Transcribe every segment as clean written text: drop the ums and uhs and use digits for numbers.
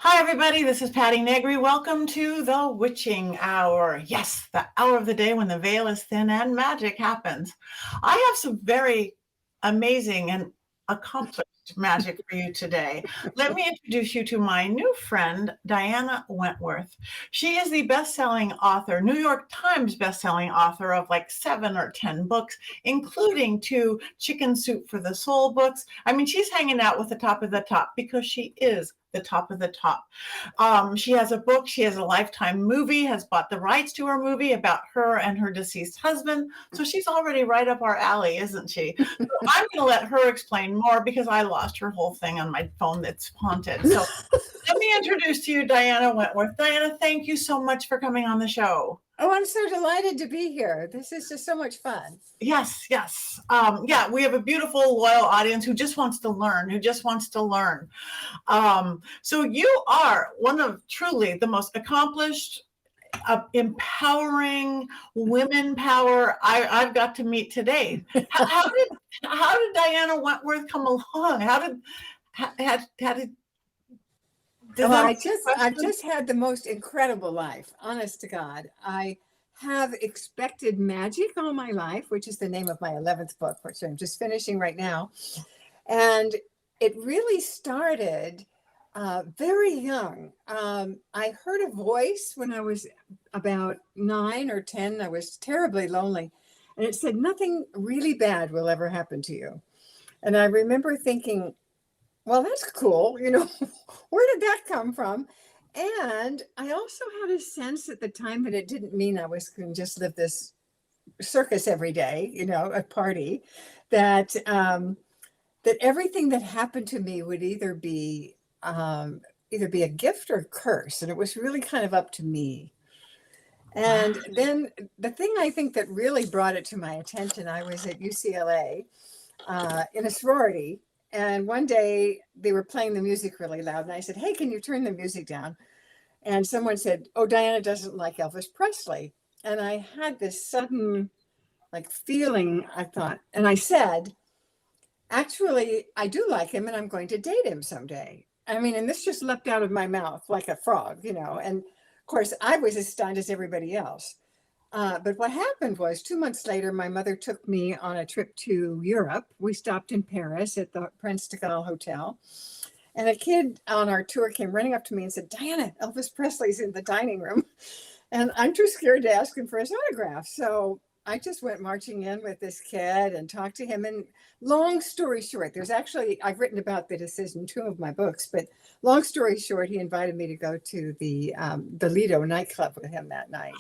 Hi, everybody. This is Patti Negri. Welcome to the Witching Hour. Yes, the hour of the day when the veil is thin and magic happens. I have some very amazing and accomplished magic for you today. Let me introduce you to my new friend, Diana Wentworth. She is the best-selling author, New York Times best-selling author of like 7 or 10 books, including 2 Chicken Soup for the Soul books. I mean, she's hanging out with the top of the top because she is the top of the top. She has a book, she has a Lifetime movie, has bought the rights to her movie about her and her deceased husband. So she's already right up our alley, isn't she? So I'm going to let her explain more because I lost her whole thing on my phone that's haunted. So let me introduce to you Diana Wentworth. Diana, thank you so much for coming on the show. Oh, I'm so delighted to be here. This is just so much fun. Yes. Yeah, we have a beautiful, loyal audience who just wants to learn, So you are one of truly the most accomplished, empowering women power I've got to meet today. How did Diana Wentworth come along? I've just had the most incredible life, honest to God. I have expected magic all my life, which is the name of my 11th book, which I'm just finishing right now. And it really started very young. I heard a voice when I was about 9 or 10. I was terribly lonely. And it said, nothing really bad will ever happen to you. And I remember thinking, well, that's cool. Where did that come from? And I also had a sense at the time that it didn't mean I was going to just live this circus every day, a party, that everything that happened to me would either be a gift or a curse. And it was really kind of up to me. And then the thing I think that really brought it to my attention, I was at UCLA in a sorority. And one day they were playing the music really loud. And I said, hey, can you turn the music down? And someone said, oh, Diana doesn't like Elvis Presley. And I had this sudden feeling, I thought, and I said, actually, I do like him and I'm going to date him someday. I mean, and this just leapt out of my mouth like a frog, and of course I was as stunned as everybody else. But what happened was 2 months later, my mother took me on a trip to Europe. We stopped in Paris at the Prince de Galles Hotel. And a kid on our tour came running up to me and said, Diana, Elvis Presley's in the dining room. And I'm too scared to ask him for his autograph. So I just went marching in with this kid and talked to him. And long story short, I've written about this in 2 of my books, but long story short, he invited me to go to the Lido nightclub with him that night.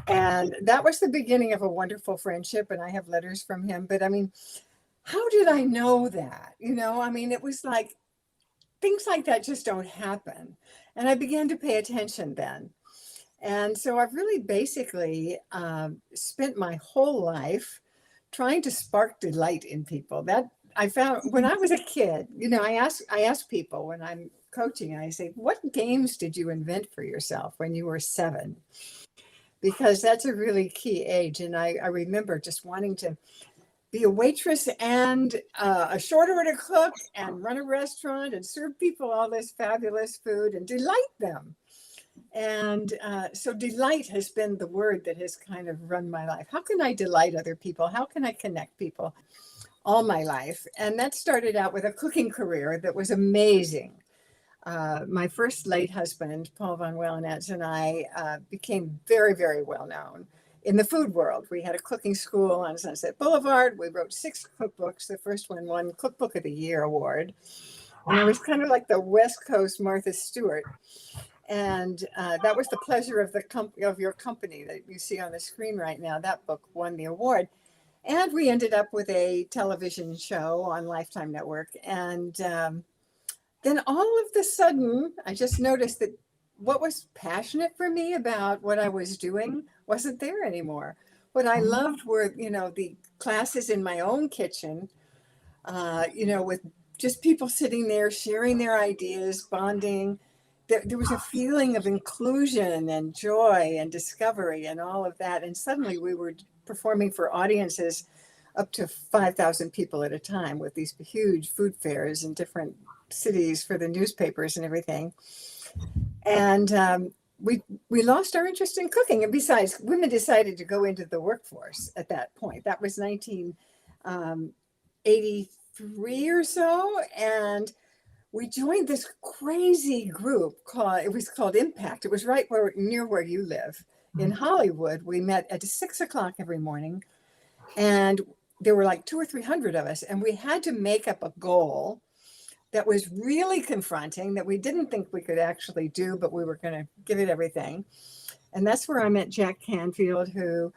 And that was the beginning of a wonderful friendship. And I have letters from him. But I mean, how did I know that? I mean, it was like things like that just don't happen. And I began to pay attention then. And so I've really basically spent my whole life trying to spark delight in people. That I found when I was a kid, I ask people when I'm coaching, and I say, what games did you invent for yourself when you were 7? Because that's a really key age. And I remember just wanting to be a waitress and a short order cook and run a restaurant and serve people all this fabulous food and delight them. And so delight has been the word that has kind of run my life. How can I delight other people? How can I connect people all my life? And that started out with a cooking career that was amazing. My first late husband, Paul von Welanetz, and I became very, very well known in the food world. We had a cooking school on Sunset Boulevard. We wrote 6 cookbooks. The first one won Cookbook of the Year award. And I was kind of like the West Coast Martha Stewart. And that was the pleasure of your company that you see on the screen right now. That book won the award. And we ended up with a television show on Lifetime Network. And then all of a sudden, I just noticed that what was passionate for me about what I was doing wasn't there anymore. What I loved were, the classes in my own kitchen, with just people sitting there, sharing their ideas, bonding. There was a feeling of inclusion and joy and discovery and all of that. And suddenly we were performing for audiences up to 5,000 people at a time with these huge food fairs in different cities for the newspapers and everything. And we lost our interest in cooking. And besides, women decided to go into the workforce at that point. That was 1983 or so. And we joined this crazy group called Impact. It was right near where you live in Hollywood. We met at 6 o'clock every morning, and there were like 200 or 300 of us. And we had to make up a goal that was really confronting, that we didn't think we could actually do, but we were going to give it everything. And that's where I met Jack Canfield, who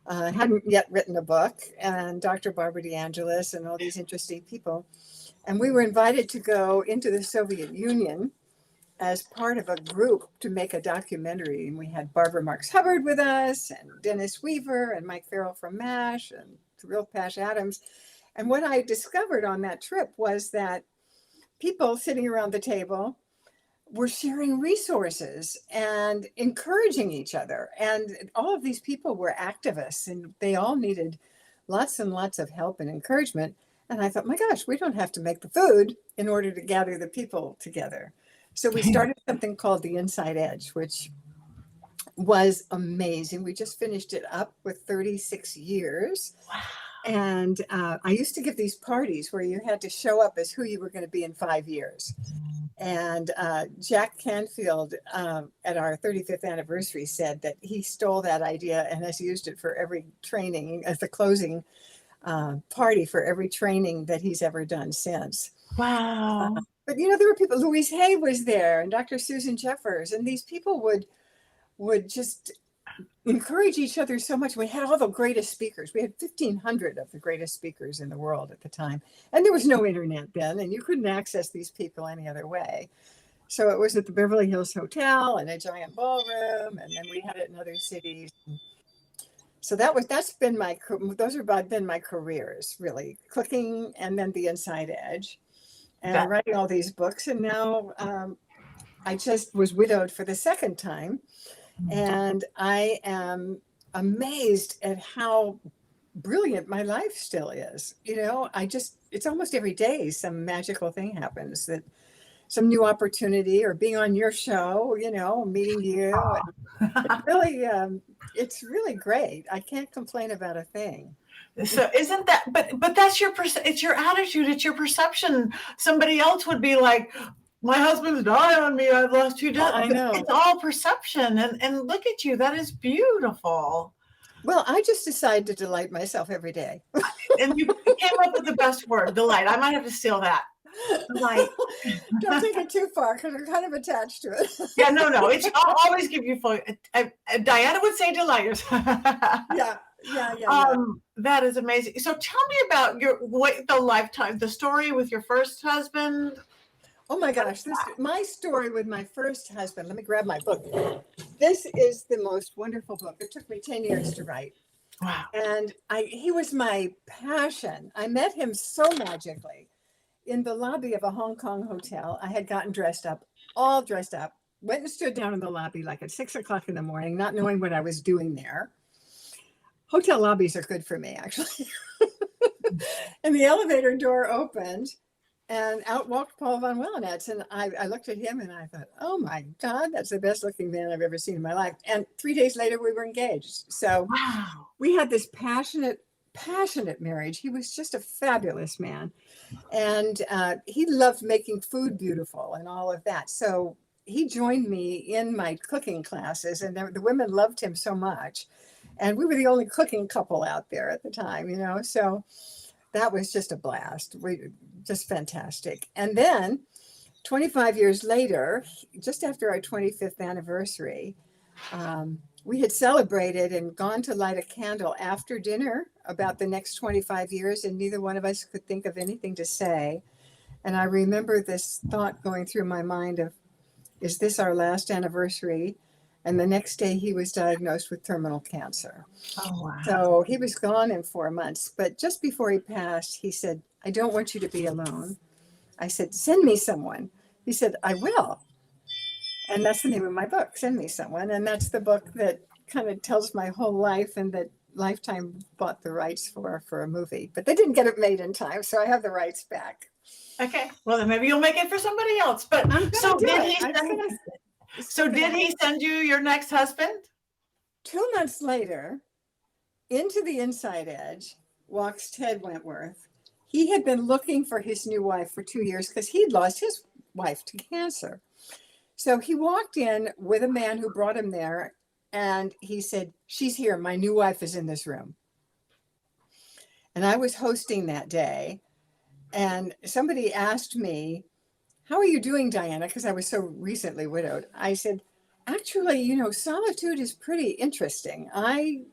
hadn't yet written a book, and Dr. Barbara DeAngelis, and all these interesting people. And we were invited to go into the Soviet Union as part of a group to make a documentary. And we had Barbara Marx Hubbard with us, and Dennis Weaver, and Mike Farrell from MASH, and Real Pash Adams. And what I discovered on that trip was that people sitting around the table were sharing resources and encouraging each other. And all of these people were activists, and they all needed lots and lots of help and encouragement. And I thought, my gosh, we don't have to make the food in order to gather the people together. So we started something called the Inside Edge, which was amazing. We just finished it up with 36 years. Wow. And I used to give these parties where you had to show up as who you were going to be in 5 years. And Jack Canfield at our 35th anniversary said that he stole that idea and has used it for every training as the closing party for every training that he's ever done since. Wow. But you know, there were people, Louise Hay was there, and Dr. Susan Jeffers, and these people would just encourage each other so much. We had all the greatest speakers. We had 1,500 of the greatest speakers in the world at the time. And there was no internet then, and you couldn't access these people any other way. So it was at the Beverly Hills Hotel and a giant ballroom, and then we had it in other cities. So those have been my careers, really, cooking, and then the Inside Edge, and writing all these books. And now I just was widowed for the second time. And I am amazed at how brilliant my life still is. You know, it's almost every day some magical thing happens, that some new opportunity, or being on your show, you know, meeting you. It's really great. I can't complain about a thing. So isn't that, but that's it's your attitude, it's your perception. Somebody else would be like, my husband's died on me, I've lost 2 daughters. I know. It's all perception. And look at you, that is beautiful. Well, I just decide to delight myself every day. And you came up with the best word, delight. I might have to steal that. Delight. Don't take it too far, because I'm kind of attached to it. Yeah, no. I'll always give you full. Diana would say delight. Yeah. That is amazing. So tell me about the story with your first husband. Oh my gosh, my story with my first husband. Let me grab my book. This is the most wonderful book. It took me 10 years to write. Wow. And he was my passion. I met him so magically in the lobby of a Hong Kong hotel. I had gotten all dressed up, went and stood down in the lobby like at 6 o'clock in the morning, not knowing what I was doing there. Hotel lobbies are good for me, actually. And the elevator door opened, and out walked Paul von Welanetz. And I looked at him and I thought, oh my God, that's the best looking man I've ever seen in my life. And 3 days later, we were engaged. So Wow. We had this passionate marriage. He was just a fabulous man. And he loved making food beautiful and all of that. So he joined me in my cooking classes, and the women loved him so much. And we were the only cooking couple out there at the time, you know, so that was just a blast. Just fantastic. And then 25 years later, just after our 25th anniversary, we had celebrated and gone to light a candle after dinner about the next 25 years, and neither one of us could think of anything to say. And I remember this thought going through my mind of, is this our last anniversary? And the next day he was diagnosed with terminal cancer. Oh, wow. So he was gone in 4 months, but just before he passed, he said, I don't want you to be alone. I said, send me someone. He said, I will. And that's the name of my book, Send Me Someone. And that's the book that kind of tells my whole life, and that Lifetime bought the rights for a movie, but they didn't get it made in time. So I have the rights back. Okay. Well, then maybe you'll make it for somebody else. But I'm gonna so do did it. he I'm send, gonna. so did he send you your next husband? 2 months later, into the Inside Edge walks Ted Wentworth. He had been looking for his new wife for 2 years because he'd lost his wife to cancer. So he walked in with a man who brought him there, and he said, "She's here. My new wife is in this room." And I was hosting that day, and somebody asked me, "How are you doing, Diana?" Because I was so recently widowed. I said, "Actually, solitude is pretty interesting. I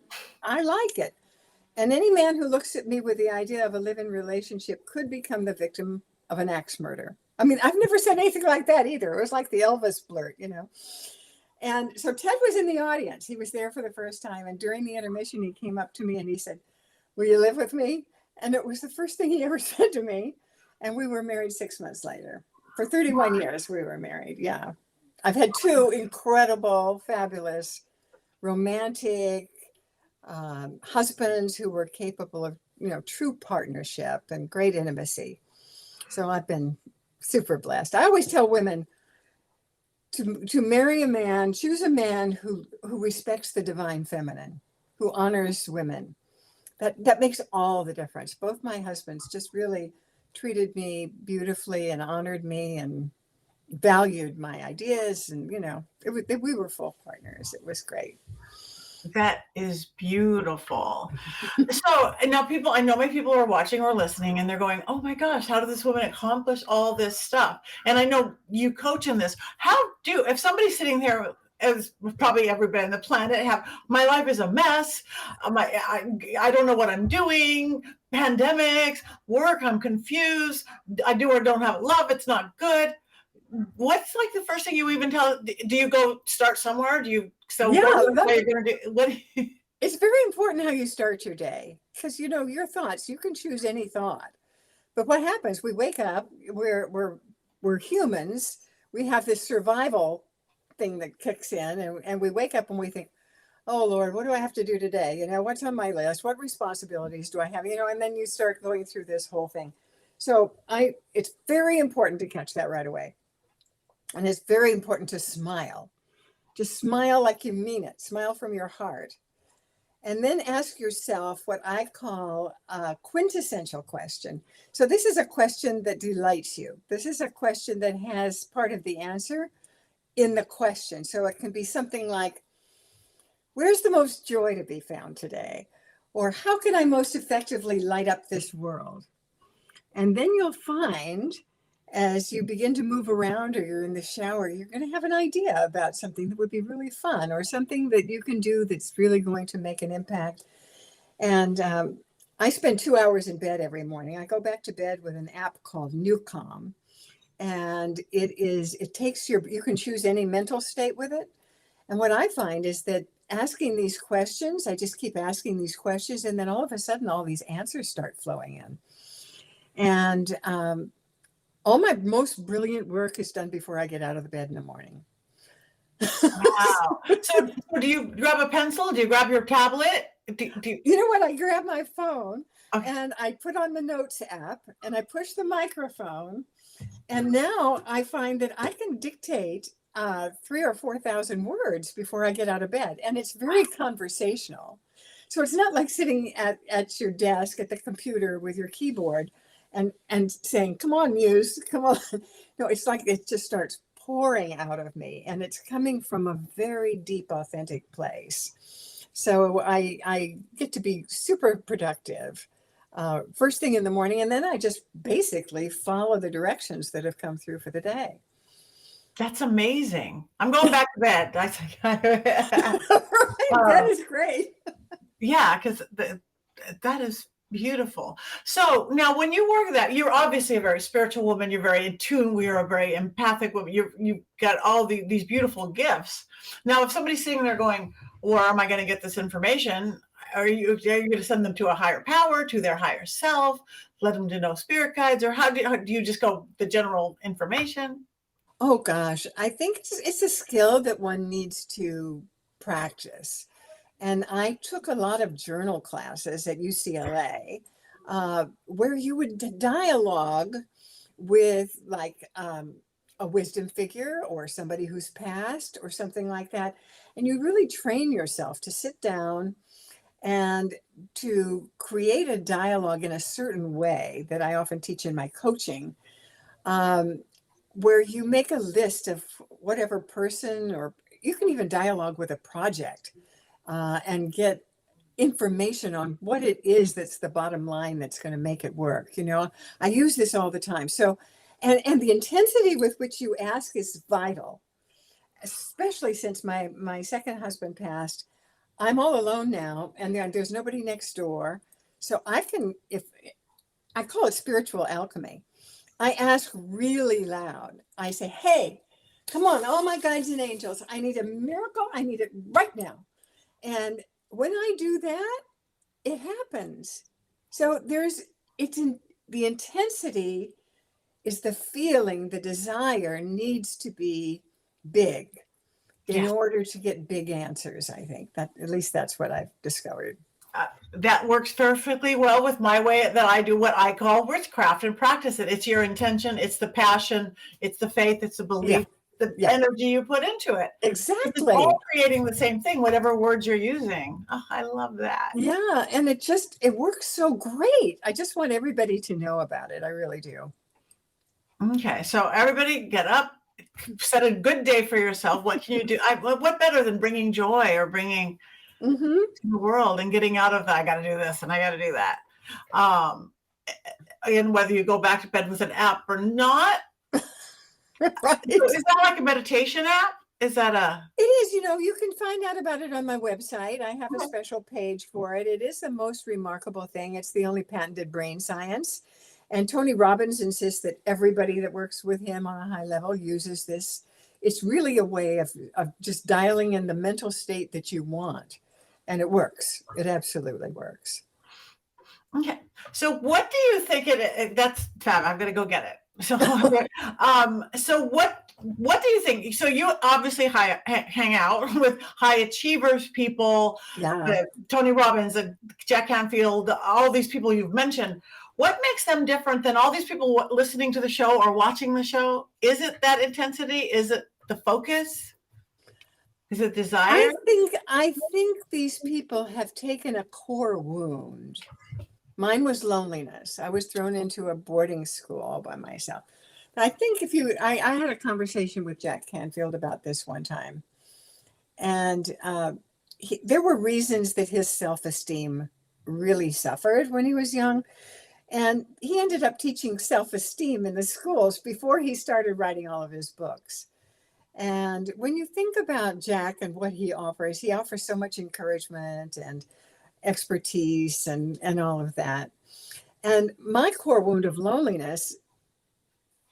like it. And any man who looks at me with the idea of a live-in relationship could become the victim of an axe murder." I mean, I've never said anything like that either. It was like the Elvis blurt. And so Ted was in the audience. He was there for the first time. And during the intermission, he came up to me and he said, "Will you live with me?" And it was the first thing he ever said to me. And we were married 6 months later. For 31 years, we were married. Yeah. I've had two incredible, fabulous, romantic husbands who were capable of, true partnership and great intimacy. So I've been super blessed. I always tell women to marry a man, choose a man who respects the divine feminine, who honors women. That makes all the difference. Both my husbands just really treated me beautifully and honored me and valued my ideas. And, we were full partners. It was great. That is beautiful. So now I know many people are watching or listening and they're going, "Oh my gosh, how did this woman accomplish all this stuff?" And I know you coach in this. If somebody's sitting there, as probably everybody on the planet, my life is a mess. I don't know what I'm doing. Pandemics, work, I'm confused. I do or don't have love. It's not good. What's like the first thing you even tell? Do you go start somewhere? What are you going to do? It's very important how you start your day because, your thoughts, you can choose any thought. But what happens? We wake up, we're humans. We have this survival thing that kicks in and we wake up and we think, "Oh Lord, what do I have to do today? What's on my list? What responsibilities do I have?" And then you start going through this whole thing. So it's very important to catch that right away. And it's very important to smile. Just smile like you mean it. Smile from your heart. And then ask yourself what I call a quintessential question. So this is a question that delights you. This is a question that has part of the answer in the question. So it can be something like, "Where's the most joy to be found today?" Or, "How can I most effectively light up this world?" And then you'll find as you begin to move around or you're in the shower, you're going to have an idea about something that would be really fun or something that you can do that's really going to make an impact. And I spend 2 hours in bed every morning. I go back to bed with an app called Newcom. And you can choose any mental state with it. And what I find is that asking these questions, I just keep asking these questions. And then all of a sudden, all these answers start flowing in. And all my most brilliant work is done before I get out of the bed in the morning. Wow. So do you grab a pencil? Do you grab your tablet? You know what? I grab my phone Okay. and I put on the notes app and I push the microphone. And now I find that I can dictate 3,000 or 4,000 words before I get out of bed. And it's very conversational. So it's not like sitting at your desk at the computer with your keyboard and saying, "Come on, Muse, come on." No, it's like it just starts pouring out of me. And it's coming from a very deep, authentic place. So I get to be super productive first thing in the morning. And then I just basically follow the directions that have come through for the day. That's amazing. I'm going back to bed. That is great. Yeah, because that is beautiful. So now when you work that, you're obviously a very spiritual woman. You're very in tune. We are a very empathic woman. You've got all these beautiful gifts. Now, if somebody's sitting there going, "Where am I going to get this information?" Are you going to send them to a higher power, to their higher self, let them to know spirit guides, or how do you just go the general information? Oh gosh, I think it's a skill that one needs to practice. And I took a lot of journal classes at UCLA where you would dialogue with like a wisdom figure or somebody who's passed or something like that. And you really train yourself to sit down and to create a dialogue in a certain way that I often teach in my coaching, um, where you make a list of whatever person, or you can even dialogue with a project and get information on what it is that's the bottom line that's going to make it work. You know, I use this all the time. So, and the intensity with which you ask is vital, especially since my second husband passed. I'm all alone now, and there's nobody next door. So I can, if I call it spiritual alchemy, I ask really loud. I say, hey, come on, all my guides and angels, I need a miracle. I need it right now. And when I do that, it happens. So the intensity is the feeling, the desire needs to be big in Yes. order to get big answers. I think that at least that's what I've discovered. That works perfectly well with my way that I do what I call witchcraft and practice it. It's your intention, it's the passion, it's the faith, it's the belief, the energy you put into it. Exactly. It's all creating the same thing, whatever words you're using. Oh, I love that. Yeah. And it works so great. I just want everybody to know about it. I really do. Okay. So everybody get up, set a good day for yourself. What can you do? What better than bringing joy or bringing to the world and getting out of that? I got to do this and I got to do that. And whether you go back to bed with an app or not. Right. So is that like a meditation app? Is that It is, you can find out about it on my website. I have a special page for it. It is the most remarkable thing. It's the only patented brain science. And Tony Robbins insists that everybody that works with him on a high level uses this. It's really a way of just dialing in the mental state that you want. And it works. It absolutely works. Okay. So what do you think that's fab. I'm going to go get it. So, so what do you think? So you obviously hang out with high achievers, people, Tony Robbins, Jack Canfield, all these people you've mentioned. What makes them different than all these people listening to the show or watching the show? Is it that intensity? Is it the focus? Is it desire? I think these people have taken a core wound. Mine was loneliness. I was thrown into a boarding school all by myself. I think I had a conversation with Jack Canfield about this one time. And there were reasons that his self-esteem really suffered when he was young. And he ended up teaching self-esteem in the schools before he started writing all of his books. And when you think about Jack and what he offers so much encouragement and expertise and all of that. And my core wound of loneliness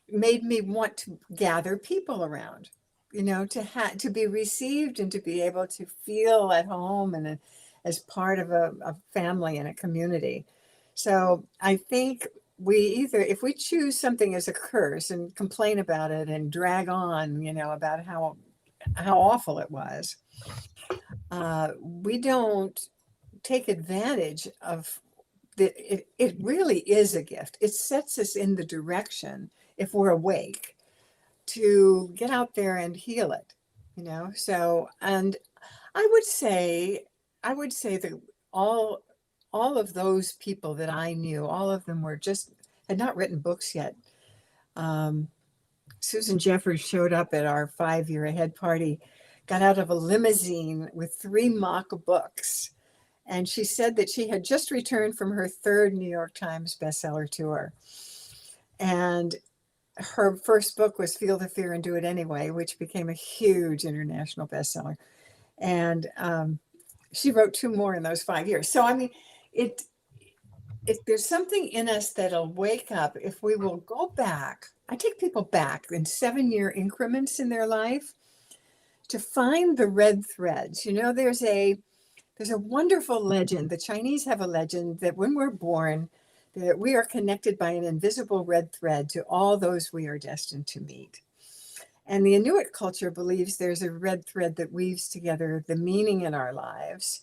made me want to gather people around, to be received and to be able to feel at home and as part of a family and a community. So I think if we choose something as a curse and complain about it and drag on, about how awful it was, we don't take advantage of it really is a gift. It sets us in the direction, if we're awake, to get out there and heal it, So, and I would say that all of those people that I knew, all of them had not written books yet. Susan Jeffers showed up at our 5-year ahead party, got out of a limousine with 3 mock books. And she said that she had just returned from her 3rd New York Times bestseller tour. And her first book was Feel the Fear and Do It Anyway, which became a huge international bestseller. And she wrote 2 more in those 5 years. So, I mean, there's something in us that'll wake up if we will go back. I take people back in 7-year increments in their life to find the red threads. There's a wonderful legend. The Chinese have a legend that when we're born, that we are connected by an invisible red thread to all those we are destined to meet. And the Inuit culture believes there's a red thread that weaves together the meaning in our lives.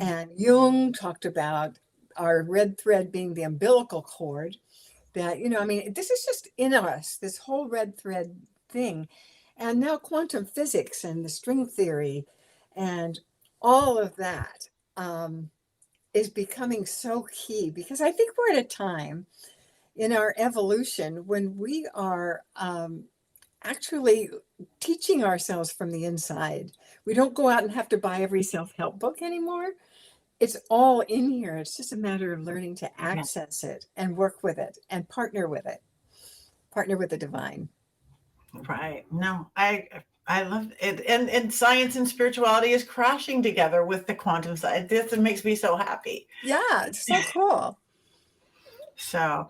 And Jung talked about our red thread being the umbilical cord, that, I mean, this is just in us, this whole red thread thing. And now quantum physics and the string theory and all of that is becoming so key, because I think we're at a time in our evolution when we are actually teaching ourselves from the inside. We don't go out and have to buy every self-help book anymore. It's all in here. It's just a matter of learning to access it and work with it and partner with it, partner with the divine. Right. No, I love it. And science and spirituality is crashing together with the quantum side. This makes me so happy. Yeah, it's so cool. So,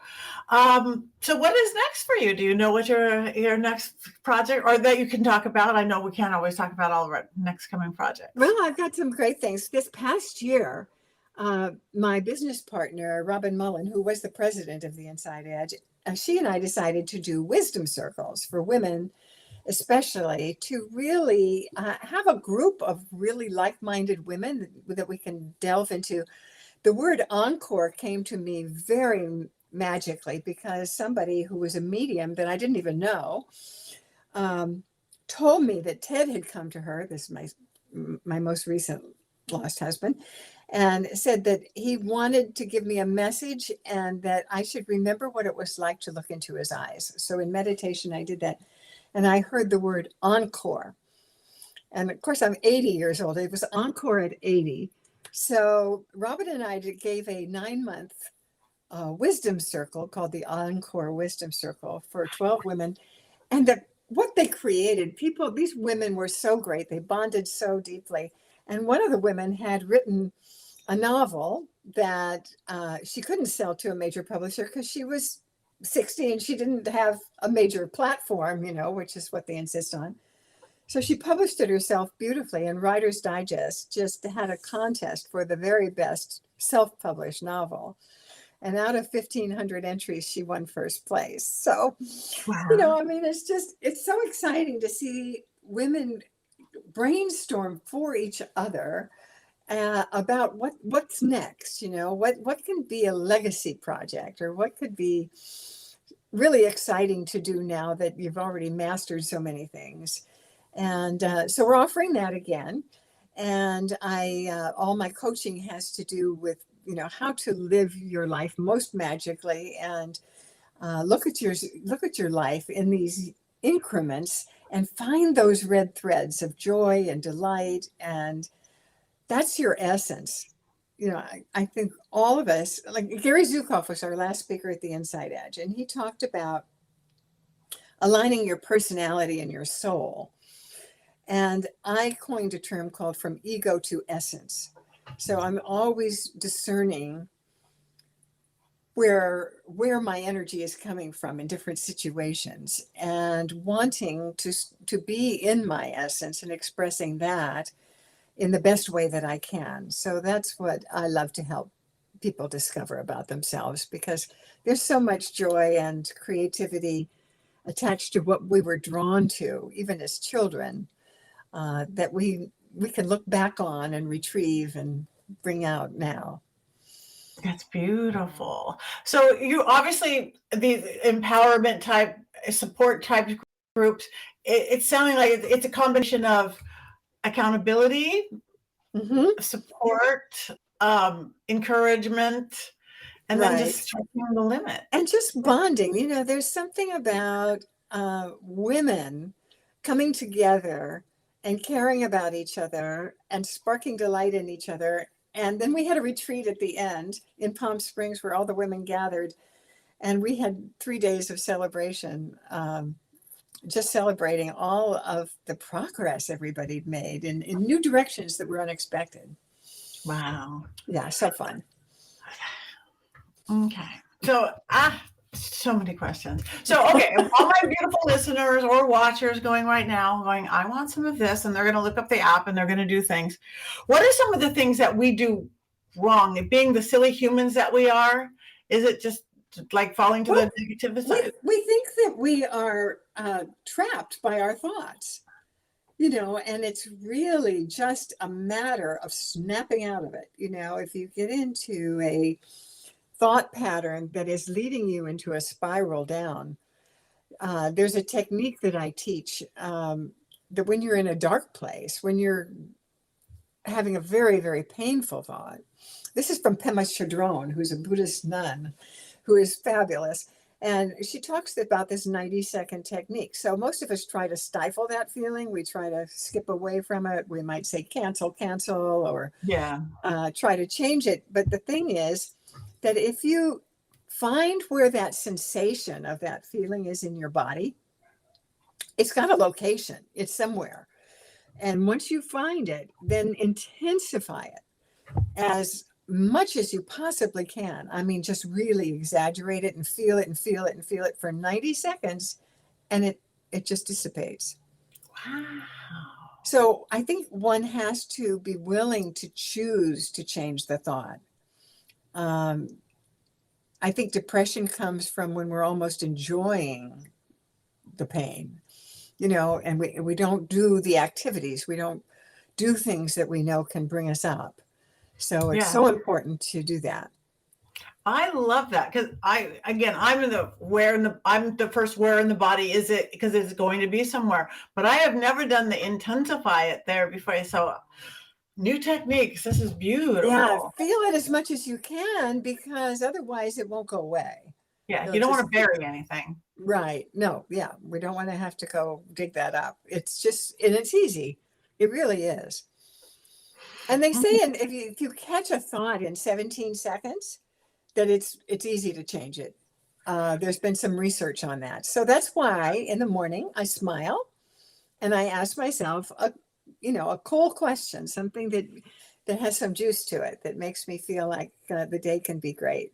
so what is next for you? Do you know what your next project, or that you can talk about? I know we can't always talk about all of our next coming projects. Well, I've got some great things. This past year, my business partner, Robin Mullen, who was the president of the Inside Edge, she and I decided to do wisdom circles for women, especially to really have a group of really like-minded women that we can delve into. The word encore came to me very magically because somebody who was a medium that I didn't even know told me that Ted had come to her, this is my most recent lost husband, and said that he wanted to give me a message and that I should remember what it was like to look into his eyes. So in meditation, I did that. And I heard the word encore. And of course, I'm 80 years old. It was encore at 80. So Robin and I gave a 9-month wisdom circle called the Encore Wisdom Circle for 12 women. And what they created, these women were so great. They bonded so deeply. And one of the women had written a novel that she couldn't sell to a major publisher because she was 60 and she didn't have a major platform, which is what they insist on. So she published it herself beautifully, and Writer's Digest just had a contest for the very best self-published novel. And out of 1,500 entries, she won first place. So, Wow. I mean, it's so exciting to see women brainstorm for each other about what's next, what can be a legacy project, or what could be really exciting to do now that you've already mastered so many things. And so we're offering that again. And all my coaching has to do with, how to live your life most magically, and look at your life in these increments and find those red threads of joy and delight. And that's your essence. I think all of us, like Gary Zukav was our last speaker at the Inside Edge, and he talked about aligning your personality and your soul. And I coined a term called from ego to essence. So I'm always discerning where my energy is coming from in different situations, and wanting to be in my essence and expressing that in the best way that I can. So that's what I love to help people discover about themselves, because there's so much joy and creativity attached to what we were drawn to, even as children, that we can look back on and retrieve and bring out now. That's beautiful. So you obviously, these empowerment type, support type groups, it's sounding like it's a combination of accountability, support, encouragement, and then just stretching the limit. And just bonding. There's something about women coming together and caring about each other and sparking delight in each other. And then we had a retreat at the end in Palm Springs where all the women gathered, and we had 3 days of celebration, just celebrating all of the progress everybody made in new directions that were unexpected. Wow. Yeah, so fun. Okay. So, so many questions. So, okay, all my beautiful listeners or watchers going right now, I want some of this, and they're going to look up the app and they're going to do things. What are some of the things that we do wrong? Being the silly humans that we are, is it just like falling to the negative side? We think that we are trapped by our thoughts, and it's really just a matter of snapping out of it. If you get into a thought pattern that is leading you into a spiral down. There's a technique that I teach that when you're in a dark place, when you're having a very, very painful thought. This is from Pema Chodron, who's a Buddhist nun, who is fabulous. And she talks about this 90-second technique. So most of us try to stifle that feeling. We try to skip away from it. We might say cancel, or try to change it. But the thing is that if you find where that sensation of that feeling is in your body, it's got a location. It's somewhere. And once you find it, then intensify it as much as you possibly can. I mean, just really exaggerate it and feel it and feel it and feel it for 90 seconds, and it just dissipates. Wow. So I think one has to be willing to choose to change the thought. I think depression comes from when we're almost enjoying the pain, and we don't do the activities. We don't do things that we know can bring us up. So it's so important to do that. I love that, because I'm the first where in the body is it, because it's going to be somewhere, but I have never done the intensify it there before. So new techniques. This is beautiful. Yeah, feel it as much as you can, because otherwise it won't go away. Yeah, you don't want to bury anything. Right. No, yeah, we don't want to have to go dig that up. It's just, and it's easy. It really is. And they say if you catch a thought in 17 seconds, that it's easy to change it. There's been some research on that. So that's why in the morning I smile and I ask myself a cool question, something that has some juice to it, that makes me feel like the day can be great.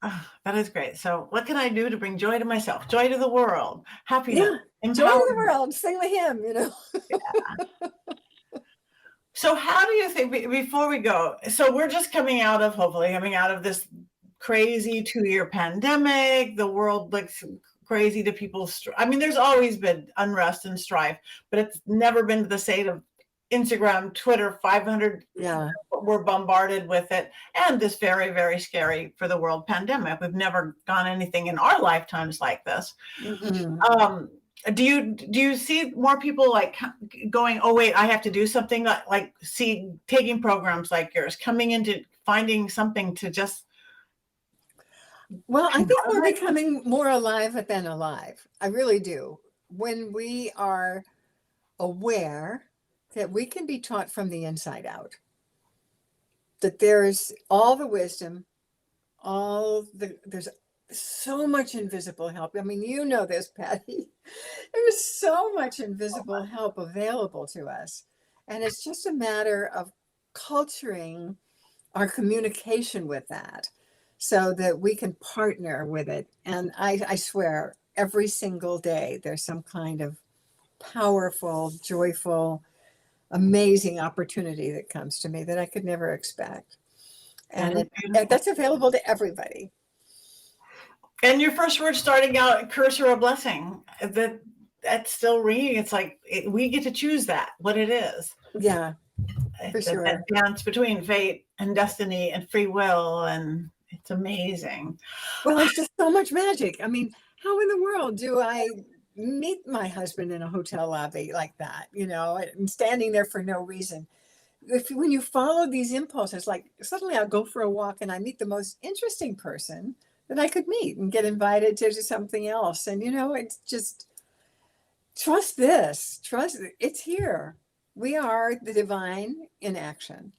Oh, that is great. So what can I do to bring joy to myself, joy to the world, happiness, joy to the world, sing the hymn, Yeah. So how do you think, before we go, so we're just hopefully coming out of this crazy 2-year pandemic. The world looks crazy to people. I mean, there's always been unrest and strife, but it's never been to the state of Instagram, Twitter, 500. We're bombarded with it. And this very, very scary for the world pandemic. We've never gone anything in our lifetimes like this. Mm-hmm. Do you see more people like going, oh wait, I have to do something, like taking programs like yours, coming into finding something to just? Well, I think we're becoming more alive than alive. I really do. When we are aware that we can be taught from the inside out, that there's all the wisdom, there's so much invisible help. I mean, this, Patti. There's so much invisible help available to us. And it's just a matter of culturing our communication with that so that we can partner with it. And I swear, every single day, there's some kind of powerful, joyful, amazing opportunity that comes to me that I could never expect. And that's available to everybody. And your first word starting out, curse or a blessing, that's still ringing. It's like we get to choose what it is. Yeah, for sure. That dance between fate and destiny and free will, and it's amazing. Well, it's just so much magic. I mean, how in the world do I meet my husband in a hotel lobby like that, and standing there for no reason? When you follow these impulses, like suddenly I'll go for a walk and I meet the most interesting person that I could meet and get invited to do something else. And, it's just, trust it's here. We are the divine in action.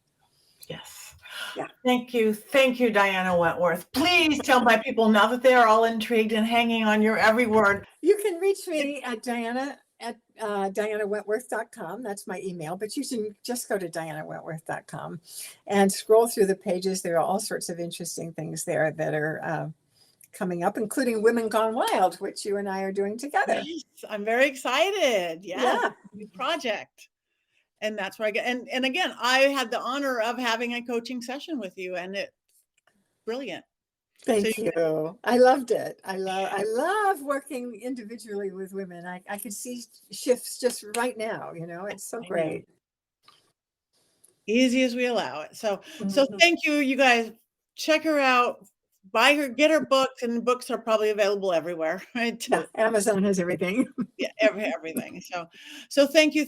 Yes. Yeah. Thank you. Thank you, Diana Wentworth. Please tell my people now that they are all intrigued and hanging on your every word. You can reach me at dianawentworth.com. That's my email, but you can just go to dianawentworth.com and scroll through the pages. There are all sorts of interesting things there that are coming up, including Women Gone Wild, which you and I are doing together. Yes, I'm very excited. Yeah. New project. And that's where I get, and again, I had the honor of having a coaching session with you, and it's brilliant. Thank you. I loved it. I love working individually with women. I could see shifts just right now, it's so great. Easy as we allow it. So thank you, you guys. check her out, buy her, get her books, and books are probably available everywhere, right? Yeah, Amazon has everything. Yeah, everything. So thank you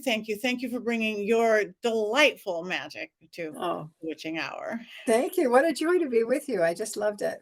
for bringing your delightful magic to Oh, Witching Hour. thank you. What a joy to be with you. I just loved it.